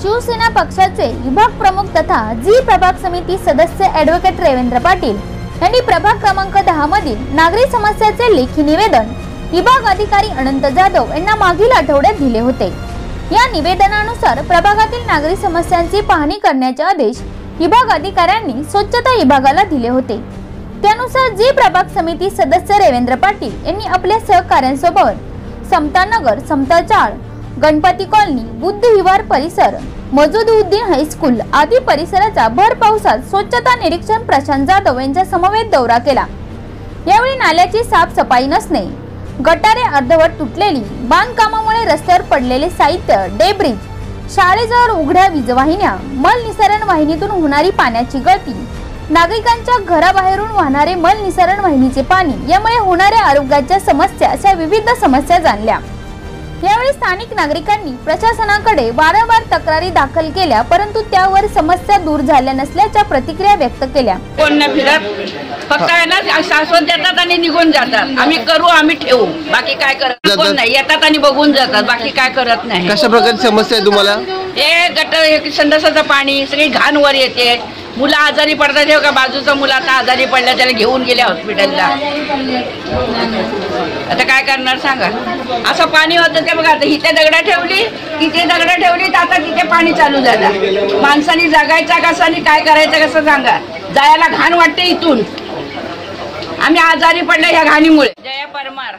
शिवसेना पक्षाचे विभाग प्रमुख तथा जी प्रभाग समिती सदस्य ॲडव्होकेट रवींद्र पाटील यांनी प्रभाग क्रमांक 10 मधील नागरी समस्याचे लेखी निवेदन विभाग अधिकारी अनंत जाधव यांना मागील आठवड्यात दिले होते। या निवेदनानुसार प्रभागातील नागरी समस्यांची पाहणी करण्याचे आदेश विभाग अधिकाऱ्यांनी स्वच्छता विभागाला दिले होते। त्यानुसार जी प्रभाग समिती सदस्य रवींद्र पाटील यांनी आपल्या सहकाऱ्यांसोबत समता नगर, समता चाळ, गणपती कॉलनी, बुद्ध विहार परिसर, मजुदउद्दीन हायस्कूल आदी परिसराचा भर पावसात स्वच्छता निरीक्षण प्रशांत जाधव यांच्या समवेत दौरा केला। यावेळी नाल्याची साफसफाई नसणे, गटारे अर्धवट तुटलेली, बांधकामामुळे रस्त्यावर पडलेले साहित्य, डेब्रिज, शाळेजवळ उघड्या वीजवाहिन्या, मल निसरण वाहिनीतून होणारी पाण्याची गळती, नागरिकांच्या घराबाहेरून वाहणारे मल निसरण वाहिनीचे पाणी यामुळे होणाऱ्या आरोग्याच्या समस्या अशा विविध समस्या जाणल्या। यावेळी स्थानिक नागरिकांनी प्रशासनाकडे वारंवार तक्रारी दाखल केल्या, परंतु त्यावर समस्या दूर झाल्या नसल्याच्या प्रतिक्रिया व्यक्त केल्या। कोण नाही फिरत, फक्त आहे ना शाश्वत देतात आणि निघून जातात। आम्ही करू, आम्ही ठेवू, बाकी काय करत कोण नाही। येतात आणि बघून जातात, बाकी काय करत नाही। कशा प्रकारची समस्या आहे तुम्हाला? हे गटर, संडासाचं पाणी, सगळी घाण वर येते, मुलं आजारी पडतात। का बाजूचा मुलं आता आजारी पडला, त्याला घेऊन गेले हॉस्पिटलला। आता काय करणार सांगा? असं पाणी होतं ते बघा। आता इथे दगडा ठेवली, तिथे दगडा ठेवली, तर आता तिथे पाणी चालू झालं। माणसांनी जगायचा कसं आणि काय करायचं कसं सांगा? जायला घाण वाटते इथून। आम्ही आजारी पडले ह्या घाणीमुळे। जया परमार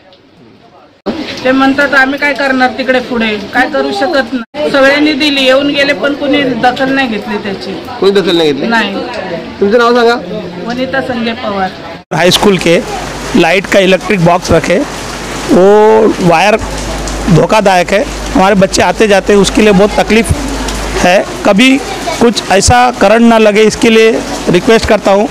ते म्हणतात आम्ही काय करणार, तिकडे पुढे काय करू शकत नाही। सगळ्यांनी दिली, येऊन गेले, पण कोणी दखल नाही घेतली त्याची। कोई दखल नहीं घेतली? नहीं। तुमचं नाव सांगा? वनिता संजय पवार। हाई स्कूल के लाइट का इलेक्ट्रिक बॉक्स रखे, वो वायर धोखादायक है। हमारे बच्चे आते जाते उसके लिए बहुत तकलीफ है। कभी कुछ ऐसा करंट ना लगे, इसके लिए रिक्वेस्ट करता हूँ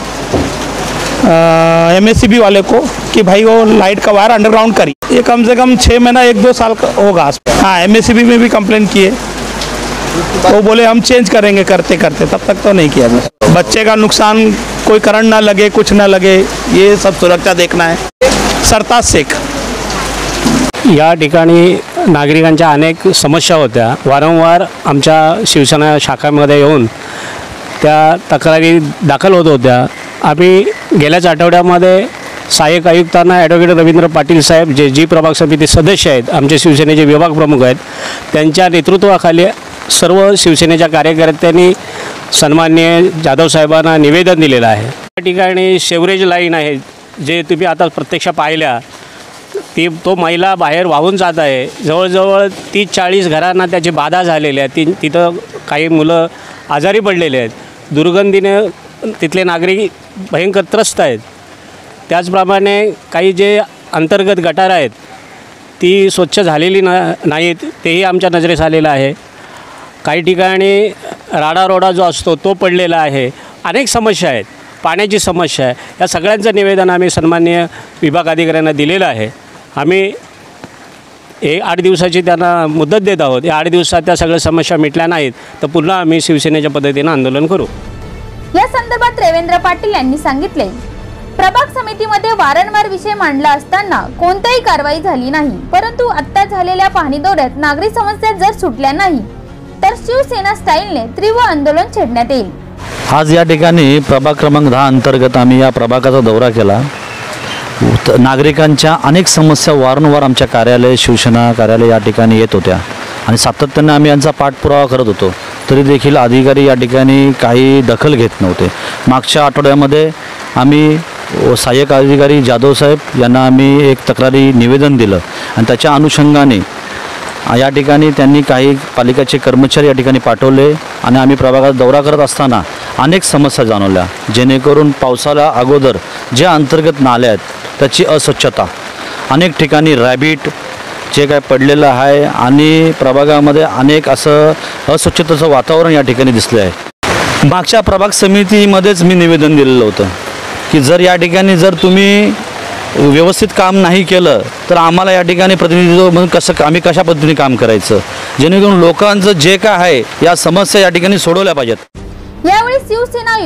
MSCB वाले को कि भाई वो लाइट का वायर अंडरग्राउंड करिए। ये कम से कम 6 महीना 1-2 साल का होगा। हाँ, MSCB में भी कंप्लेंट किए, वो बोले हम चेंज करेंगे करते करते, तब तक तो नहीं किया। बच्चे का नुकसान, कोई करंट ना लगे, कुछ ना लगे, ये सब सुरक्षा देखना है। सरताज शेख। या ठिकाणी नागरिकांच्या अनेक समस्या होत्या। वारंवार आमच्या शिवसेना शाखामध्ये येऊन त्या तक्रारी दाखल होत होत्या। आम्ही गेल्याच आठवड्यामध्ये सहाय्यक आयुक्तांना ॲडव्होकेट रवींद्र पाटील साहेब, जे जी प्रभाग समिती सदस्य आहेत, आमचे शिवसेनेचे विभाग प्रमुख आहेत, त्यांच्या नेतृत्वाखाली सर्व शिवसेनेच्या कार्यकर्त्यांनी सन्माननीय जाधव साहेबांना निवेदन दिलेलं आहे। या ठिकाणी शेवरेज लाईन आहे, जे तुम्ही आता प्रत्यक्ष पाहिल्या, तो मैला बाहेर वाहून जात आहे। जवळजवळ 30-40 घरांना त्याची बाधा झालेली आहे। तिथं काही मुलं आजारी पडलेले आहेत। दुर्गंधीने तिथले नागरिक भयंकर त्रस्त आहेत। त्याचप्रमाणे काही जे अंतर्गत गटार आहेत ती स्वच्छ झालेली नाहीत, तेही आमच्या नजरेस आलेलं आहे। काही ठिकाणी राडारोडा जो असतो तो पडलेला आहे। अनेक समस्या आहेत, पाण्याची समस्या आहे। या सगळ्यांचं निवेदन आम्ही सन्माननीय विभाग अधिकाऱ्यांना दिलेलं आहे। आम्ही 8 दिवसाची त्यांना मुदत देत आहोत। या 8 दिवसात त्या सगळ्या समस्या मिटल्या नाहीत तर पुन्हा आम्ही शिवसेनेच्या पद्धतीने आंदोलन करू। या संदर्भात रवींद्र पाटील यांनी सांगितले, प्रभाग समितीमध्ये वारंवार विषय मांडला असताना कोणतीही कारवाई झाली नाही, परंतु आता झालेल्या पाहणी दौऱ्यात नागरी समस्या जर सुटल्या नाही तर शिवसेना स्टाईलने तीव्र आंदोलन छेडण्यात येईल। आज या ठिकाणी प्रभाग क्रमांक 10 अंतर्गत आम्ही या प्रभागाचा दौरा केला। नागरिकांच्या अनेक समस्या वारंवार आमच्या कार्यालय, शिवसेना कार्यालय या ठिकाणी येत होत्या आणि सातत्याने आम्ही यांचा पाठपुरावा करत होतो, तरी देखील अधिकारी या ठिकाणी काही दखल घेत नव्हते। मागच्या आठवड्यामध्ये आम्ही सहाय्यक अधिकारी जाधव साहेब यांना आम्ही एक तक्रारी निवेदन दिलं आणि त्याच्या अनुषंगाने या ठिकाणी त्यांनी काही पालिकेचे कर्मचारी या ठिकाणी पाठवले आणि आम्ही प्रभागात दौरा करत असताना अनेक समस्या जाणवल्या, जेणेकरून पावसाला अगोदर ज्या अंतर्गत नाल्या आहेत त्याची अस्वच्छता, अनेक ठिकाणी रॅबिट जे काय पडलेलं आहे आणि प्रभागामध्ये अनेक असं अस्वच्छतेचं वातावरण या ठिकाणी दिसले आहे। मागच्या प्रभाग समितीमध्येच मी निवेदन दिलेलं होतं की जर या ठिकाणी जर तुम्ही व्यवस्थित काम नाही केलं तर आम्हाला या ठिकाणी प्रतिनिधित्व म्हणून आम्ही कशा पद्धतीने काम करायचं, जेणेकरून लोकांचं जे काय आहे या समस्या या ठिकाणी सोडवल्या पाहिजेत। यावेळी शिवसेना